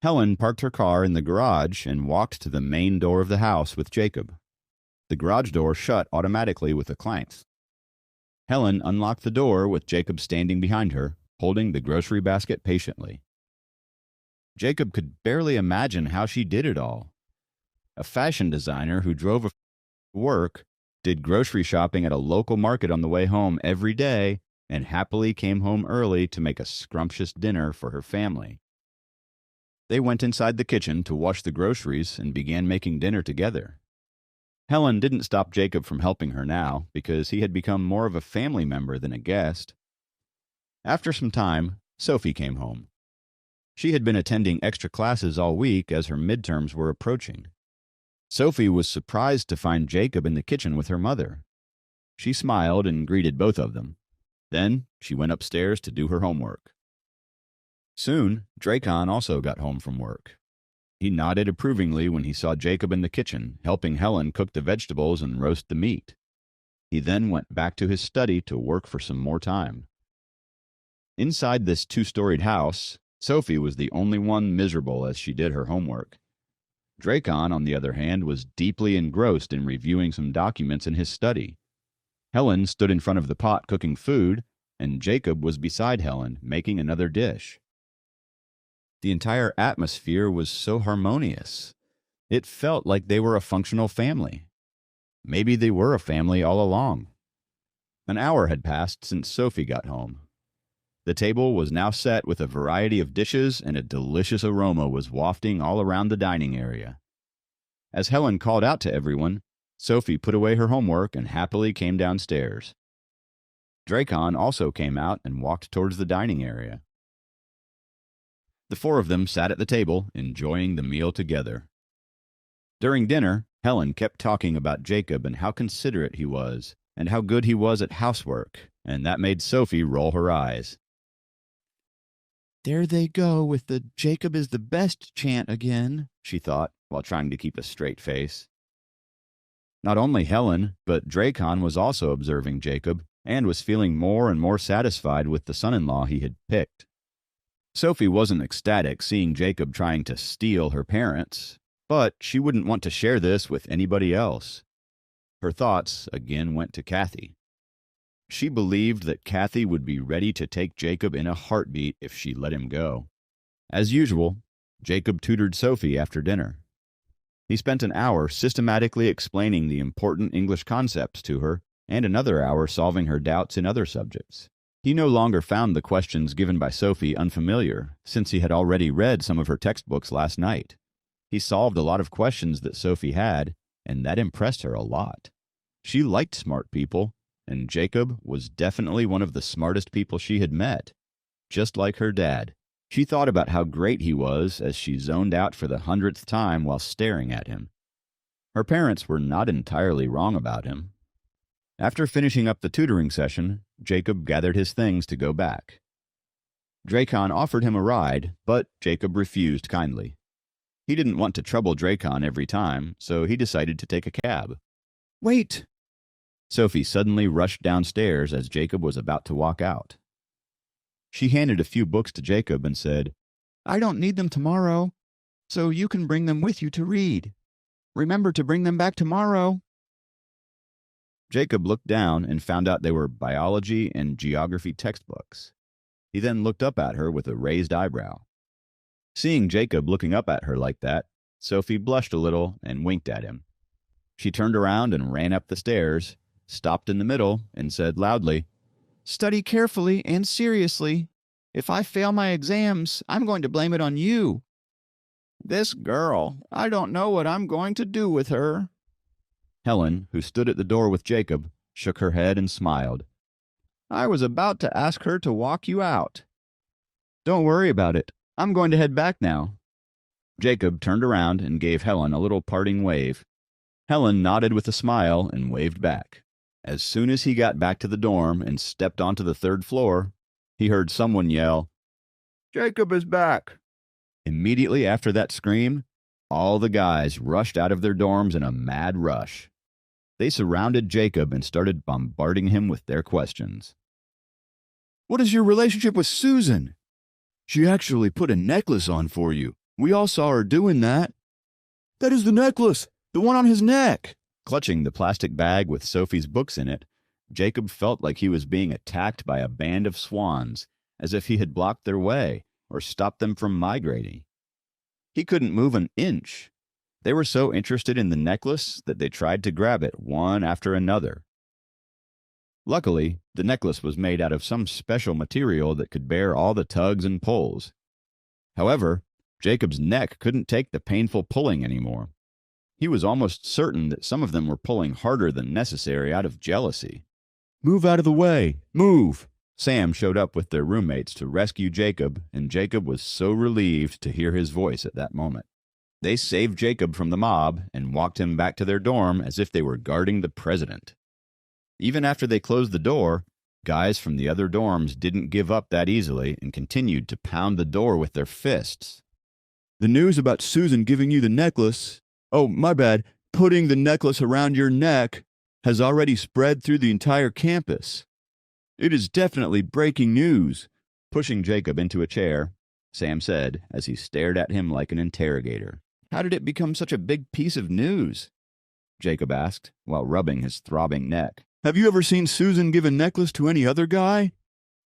Helen parked her car in the garage and walked to the main door of the house with Jacob. The garage door shut automatically with a clank. Helen unlocked the door with Jacob standing behind her, holding the grocery basket patiently. Jacob could barely imagine how she did it all. A fashion designer who drove to work, did grocery shopping at a local market on the way home every day, and happily came home early to make a scrumptious dinner for her family. They went inside the kitchen to wash the groceries and began making dinner together. Helen didn't stop Jacob from helping her now, because he had become more of a family member than a guest. After some time, Sophie came home. She had been attending extra classes all week as her midterms were approaching. Sophie was surprised to find Jacob in the kitchen with her mother. She smiled and greeted both of them. Then she went upstairs to do her homework. Soon, Dracon also got home from work. He nodded approvingly when he saw Jacob in the kitchen, helping Helen cook the vegetables and roast the meat. He then went back to his study to work for some more time. Inside this two-storied house, Sophie was the only one miserable as she did her homework. Dracon, on the other hand, was deeply engrossed in reviewing some documents in his study. Helen stood in front of the pot cooking food, and Jacob was beside Helen, making another dish. The entire atmosphere was so harmonious. It felt like they were a functional family. Maybe they were a family all along. An hour had passed since Sophie got home. The table was now set with a variety of dishes, and a delicious aroma was wafting all around the dining area. As Helen called out to everyone, Sophie put away her homework and happily came downstairs. Dracon also came out and walked towards the dining area. The four of them sat at the table, enjoying the meal together. During dinner, Helen kept talking about Jacob and how considerate he was, and how good he was at housework, and that made Sophie roll her eyes. "There they go with the Jacob is the best chant again," she thought, while trying to keep a straight face. Not only Helen, but Dracon was also observing Jacob, and was feeling more and more satisfied with the son-in-law he had picked. Sophie wasn't ecstatic seeing Jacob trying to steal her parents, but she wouldn't want to share this with anybody else. Her thoughts again went to Kathy. She believed that Kathy would be ready to take Jacob in a heartbeat if she let him go. As usual, Jacob tutored Sophie after dinner. He spent an hour systematically explaining the important English concepts to her, and another hour solving her doubts in other subjects. He no longer found the questions given by Sophie unfamiliar, since he had already read some of her textbooks last night. He solved a lot of questions that Sophie had, and that impressed her a lot. She liked smart people, and Jacob was definitely one of the smartest people she had met. Just like her dad. She thought about how great he was as she zoned out for the 100th time while staring at him. Her parents were not entirely wrong about him. After finishing up the tutoring session, Jacob gathered his things to go back. Dracon offered him a ride, but Jacob refused kindly. He didn't want to trouble Dracon every time, so he decided to take a cab. "Wait!" Sophie suddenly rushed downstairs as Jacob was about to walk out. She handed a few books to Jacob and said, "I don't need them tomorrow, so you can bring them with you to read. Remember to bring them back tomorrow." Jacob looked down and found out they were biology and geography textbooks. He then looked up at her with a raised eyebrow. Seeing Jacob looking up at her like that, Sophie blushed a little and winked at him. She turned around and ran up the stairs, stopped in the middle, and said loudly, "Study carefully and seriously. If I fail my exams, I'm going to blame it on you." "This girl, I don't know what I'm going to do with her." Helen, who stood at the door with Jacob, shook her head and smiled. "I was about to ask her to walk you out." "Don't worry about it. I'm going to head back now." Jacob turned around and gave Helen a little parting wave. Helen nodded with a smile and waved back. As soon as he got back to the dorm and stepped onto the 3rd floor, he heard someone yell, "Jacob is back!" Immediately after that scream, all the guys rushed out of their dorms in a mad rush. They surrounded Jacob and started bombarding him with their questions. "What is your relationship with Susan? She actually put a necklace on for you, We all saw her doing that. That is the necklace, the one on his neck. Clutching the plastic bag with Sophie's books in it, Jacob felt like he was being attacked by a band of swans, as if he had blocked their way or stopped them from migrating. He couldn't move an inch. They were so interested in the necklace that they tried to grab it one after another. Luckily, the necklace was made out of some special material that could bear all the tugs and pulls. However, Jacob's neck couldn't take the painful pulling anymore. He was almost certain that some of them were pulling harder than necessary out of jealousy. Move out of the way! Move! Sam showed up with their roommates to rescue Jacob, and Jacob was so relieved to hear his voice at that moment. They saved Jacob from the mob and walked him back to their dorm as if they were guarding the president. Even after they closed the door, guys from the other dorms didn't give up that easily and continued to pound the door with their fists. The news about Susan giving you the necklace, putting the necklace around your neck, has already spread through the entire campus. It is definitely breaking news. Pushing Jacob into a chair, Sam said as he stared at him like an interrogator. How did it become such a big piece of news? Jacob asked, while rubbing his throbbing neck. Have you ever seen Susan give a necklace to any other guy?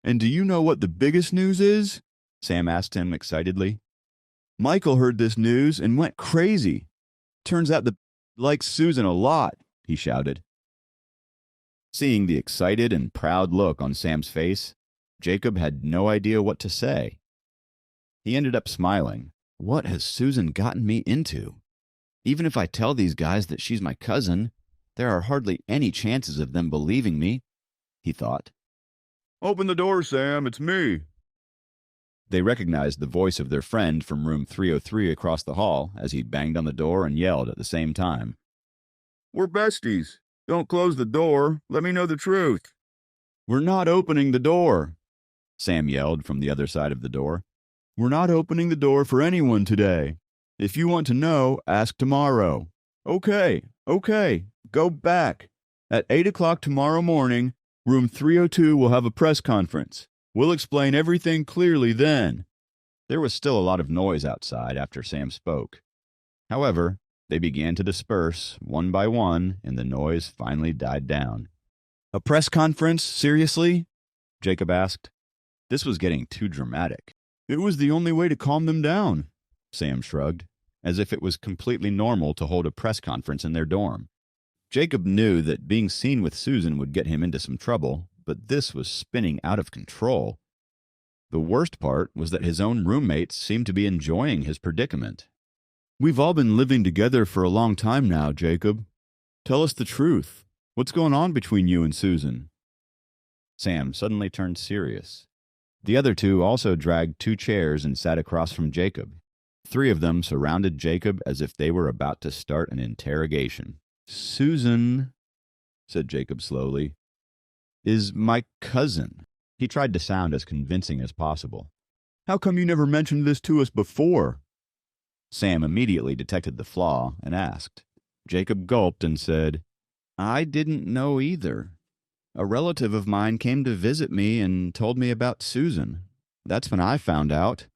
And do you know what the biggest news is? Sam asked him excitedly. Michael heard this news and went crazy. Turns out the likes Susan a lot, he shouted. Seeing the excited and proud look on Sam's face, Jacob had no idea what to say. He ended up smiling. What has Susan gotten me into? Even if I tell these guys that she's my cousin, there are hardly any chances of them believing me, he thought. Open the door, Sam, it's me. They recognized the voice of their friend from room 303 across the hall as he banged on the door and yelled at the same time. We're besties. Don't close the door. Let me know the truth. We're not opening the door, Sam yelled from the other side of the door. We're not opening the door for anyone today. If you want to know, ask tomorrow. Okay, go back. At 8 o'clock tomorrow morning, room 302 will have a press conference. We'll explain everything clearly then. There was still a lot of noise outside after Sam spoke. However, they began to disperse, one by one, and the noise finally died down. A press conference? Seriously? Jacob asked. This was getting too dramatic. It was the only way to calm them down, Sam shrugged, as if it was completely normal to hold a press conference in their dorm. Jacob knew that being seen with Susan would get him into some trouble, but this was spinning out of control. The worst part was that his own roommates seemed to be enjoying his predicament. We've all been living together for a long time now, Jacob. Tell us the truth. What's going on between you and Susan? Sam suddenly turned serious. The other two also dragged 2 chairs and sat across from Jacob. 3 of them surrounded Jacob as if they were about to start an interrogation. Susan, said Jacob slowly, is my cousin. He tried to sound as convincing as possible. How come you never mentioned this to us before? Sam immediately detected the flaw and asked. Jacob gulped and said, I didn't know either. A relative of mine came to visit me and told me about Susan. That's when I found out.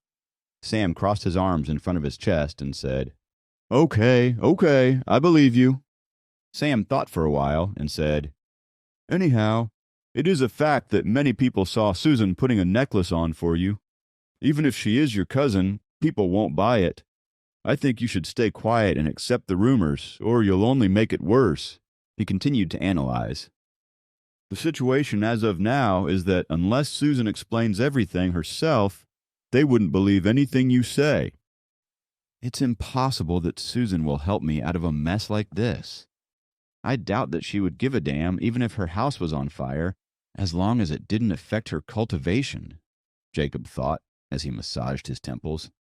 Sam crossed his arms in front of his chest and said, Okay, I believe you. Sam thought for a while and said, Anyhow, it is a fact that many people saw Susan putting a necklace on for you. Even if she is your cousin, people won't buy it. I think you should stay quiet and accept the rumors, or you'll only make it worse. He continued to analyze. The situation as of now is that unless Susan explains everything herself, they wouldn't believe anything you say. It's impossible that Susan will help me out of a mess like this. I doubt that she would give a damn even if her house was on fire, as long as it didn't affect her cultivation, Jacob thought as he massaged his temples.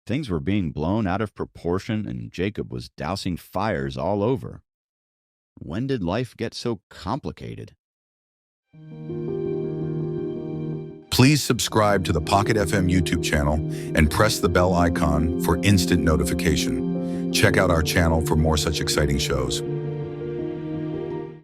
Things were being blown out of proportion, and Jacob was dousing fires all over. When did life get so complicated? Please subscribe to the Pocket FM YouTube channel and press the bell icon for instant notification. Check out our channel for more such exciting shows.